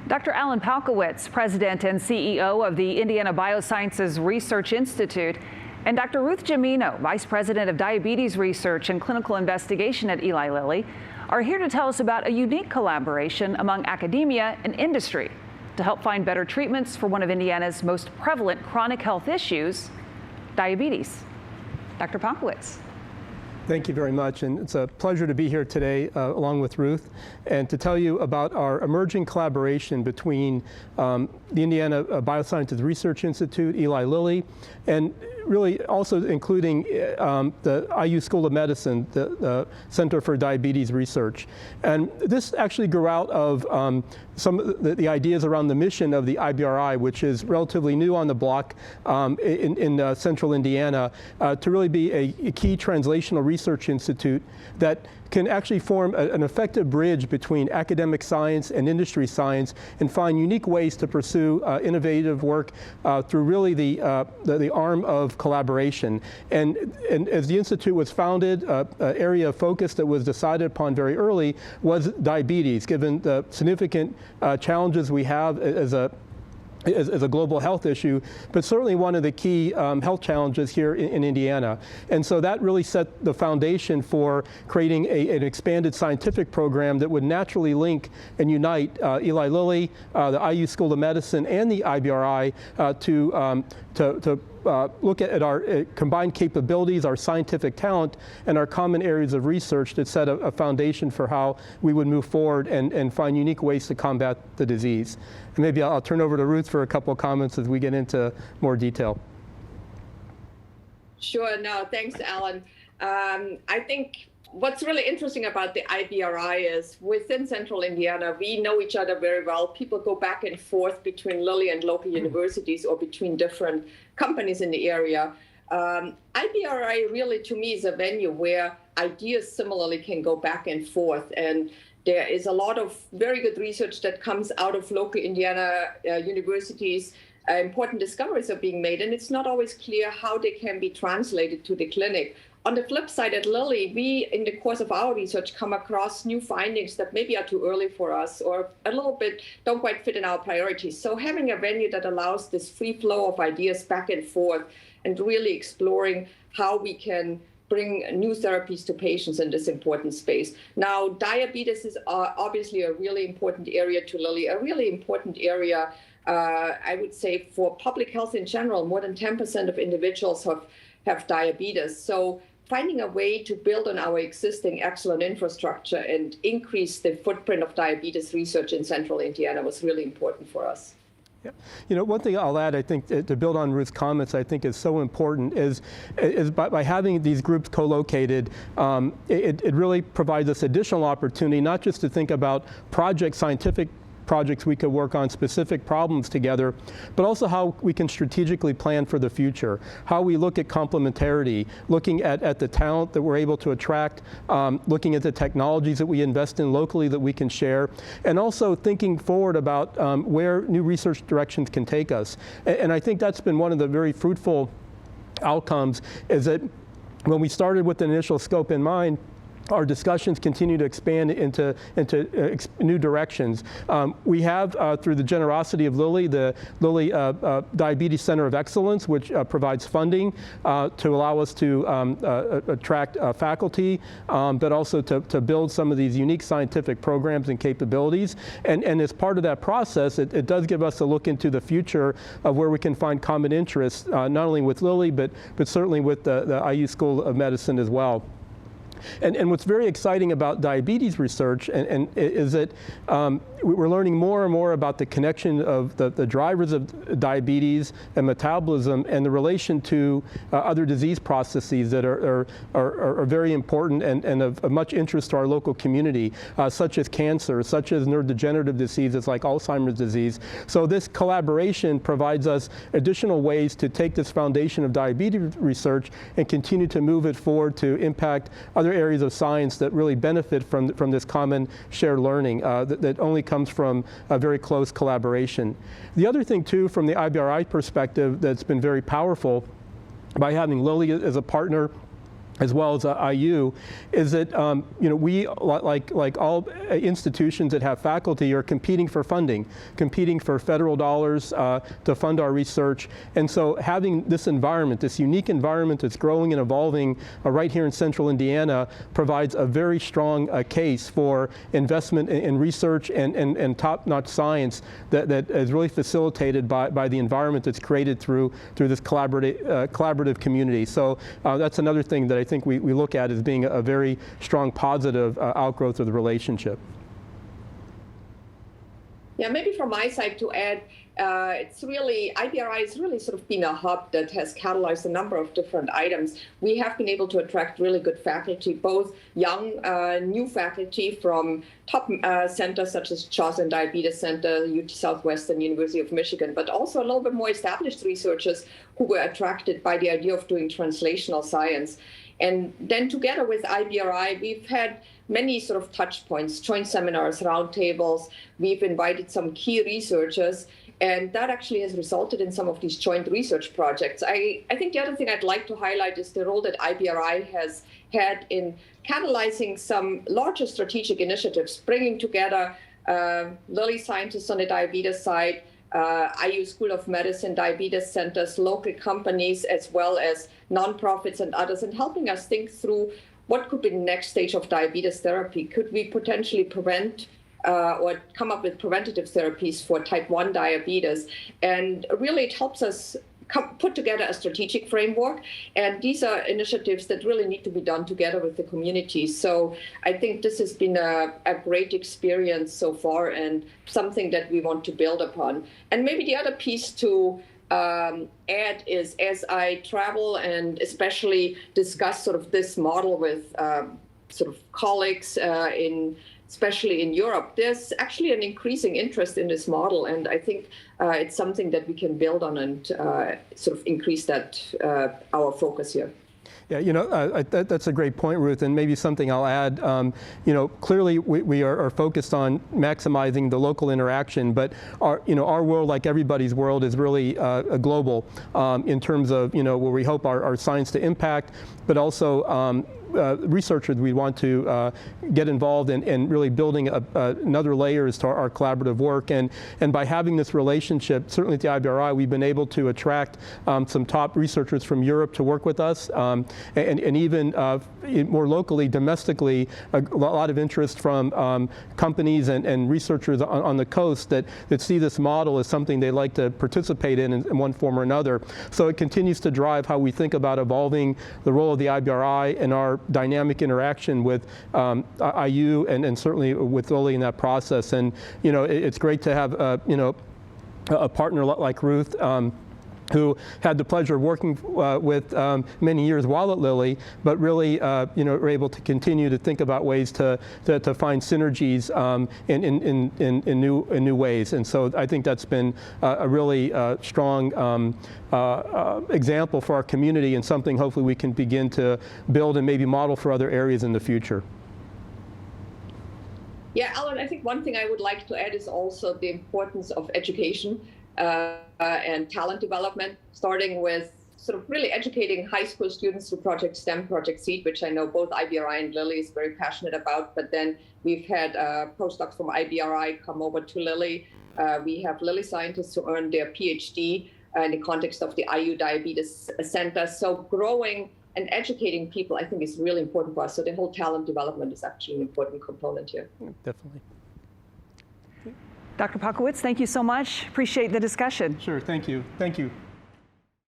Dr. Alan Palkowitz, President and CEO of the Indiana Biosciences Research Institute, and Dr. Ruth Gimeno, Vice President of Diabetes Research and Clinical Investigation at Eli Lilly, are here to tell us about a unique collaboration among academia and industry to help find better treatments for one of Indiana's most prevalent chronic health issues, diabetes. Dr. Palkowitz. Thank you very much, and it's a pleasure to be here today along with Ruth and to tell you about our emerging collaboration between the Indiana Biosciences Research Institute, Eli Lilly, and really also including the IU School of Medicine, the Center for Diabetes Research. And this actually grew out of some of the ideas around the mission of the IBRI, which is relatively new on the block in central Indiana, to really be a key translational research institute that can actually form an effective bridge between academic science and industry science and find unique ways to pursue innovative work through really the arm of collaboration. And as the Institute was founded, an area of focus that was decided upon very early was diabetes, given the significant challenges we have as a global health issue, but certainly one of the key health challenges here in Indiana. And so that really set the foundation for creating an expanded scientific program that would naturally link and unite Eli Lilly, the IU School of Medicine, and the IBRI to look at our combined capabilities, our scientific talent, and our common areas of research that set a foundation for how we would move forward and find unique ways to combat the disease. And maybe I'll turn over to Ruth for a couple of comments as we get into more detail. Sure, no, thanks, Alan. I think what's really interesting about the IBRI is within central Indiana, we know each other very well. People go back and forth between Lilly and local universities or between different companies in the area. IBRI really, to me, is a venue where ideas similarly can go back and forth. And there is a lot of very good research that comes out of local Indiana universities. Important discoveries are being made, and it's not always clear how they can be translated to the clinic. On the flip side, at Lilly, we, in the course of our research, come across new findings that maybe are too early for us or a little bit don't quite fit in our priorities. So having a venue that allows this free flow of ideas back and forth and really exploring how we can bring new therapies to patients in this important space. Now, diabetes is obviously a really important area to Lilly, a really important area, I would say, for public health in general. More than 10% of individuals have diabetes. So finding a way to build on our existing excellent infrastructure and increase the footprint of diabetes research in central Indiana was really important for us. Yeah. You know, one thing I'll add, I think, to build on Ruth's comments, I think is so important is by having these groups co-located, it really provides us additional opportunity, not just to think about scientific projects we could work on, specific problems together, but also how we can strategically plan for the future, how we look at complementarity, looking at the talent that we're able to attract, looking at the technologies that we invest in locally that we can share, and also thinking forward about where new research directions can take us. And I think that's been one of the very fruitful outcomes, is that when we started with the initial scope in mind, our discussions continue to expand into new directions. We have, through the generosity of Lilly, the Lilly Diabetes Center of Excellence, which provides funding to allow us to attract faculty, but also to build some of these unique scientific programs and capabilities. And as part of that process, it does give us a look into the future of where we can find common interests, not only with Lilly, but certainly with the IU School of Medicine as well. And what's very exciting about diabetes research is that we're learning more and more about the connection of the drivers of diabetes and metabolism and the relation to other disease processes that are very important and of much interest to our local community, such as cancer, such as neurodegenerative diseases like Alzheimer's disease. So this collaboration provides us additional ways to take this foundation of diabetes research and continue to move it forward to impact other areas of science that really benefit from this common shared learning that only comes from a very close collaboration. The other thing, too, from the IBRI perspective that's been very powerful by having Lilly as a partner as well as IU, is that we, like all institutions that have faculty, are competing for funding, competing for federal dollars to fund our research. And so having this environment, this unique environment that's growing and evolving right here in central Indiana, provides a very strong case for investment in research and top-notch science that is really facilitated by the environment that's created through this collaborative community. So that's another thing that I think we look at as being a very strong positive outgrowth of the relationship. Yeah, maybe from my side to add, IBRI has really sort of been a hub that has catalyzed a number of different items. We have been able to attract really good faculty, both young, new faculty from top centers such as Joslin Diabetes Center, UT Southwestern, University of Michigan, but also a little bit more established researchers who were attracted by the idea of doing translational science. And then together with IBRI, we've had many sort of touch points, joint seminars, roundtables. We've invited some key researchers, and that actually has resulted in some of these joint research projects. I think the other thing I'd like to highlight is the role that IBRI has had in catalyzing some larger strategic initiatives, bringing together Lilly scientists on the diabetes side, IU School of Medicine, diabetes centers, local companies, as well as nonprofits and others, and helping us think through what could be the next stage of diabetes therapy. Could we potentially prevent or come up with preventative therapies for type 1 diabetes? And really it helps us put together a strategic framework. And these are initiatives that really need to be done together with the community. So I think this has been a great experience so far and something that we want to build upon. And maybe the other piece to add is, as I travel and especially discuss sort of this model with sort of colleagues especially in Europe, there's actually an increasing interest in this model. And I think it's something that we can build on and sort of increase that, our focus here. Yeah, that's a great point, Ruth, and maybe something I'll add. Clearly we are focused on maximizing the local interaction, but our world, like everybody's world, is really global in terms of where we hope our science to impact, but also researchers we want to get involved in really building another layers to our collaborative work. And by having this relationship, certainly at the IBRI, we've been able to attract some top researchers from Europe to work with us, and even more locally, domestically, a lot of interest from companies and researchers on the coast that see this model as something they like to participate in one form or another. So it continues to drive how we think about evolving the role of the IBRI and our dynamic interaction with IU and certainly with Lilly in that process. And it's great to have a partner like Ruth, who had the pleasure of working with many years while at Lilly, but really were able to continue to think about ways to find synergies in new ways. And so I think that's been a really strong example for our community, and something hopefully we can begin to build and maybe model for other areas in the future. Yeah, Alan, I think one thing I would like to add is also the importance of education and talent development, starting with sort of really educating high school students through Project STEM, Project SEED, which I know both IBRI and Lilly is very passionate about. But then we've had postdocs from IBRI come over to Lilly. We have Lilly scientists who earned their PhD in the context of the IU Diabetes Center. So growing and educating people, I think, is really important for us. So the whole talent development is actually an important component here. Definitely. Dr. Pakowitz, thank you so much. Appreciate the discussion. Sure, thank you. Thank you.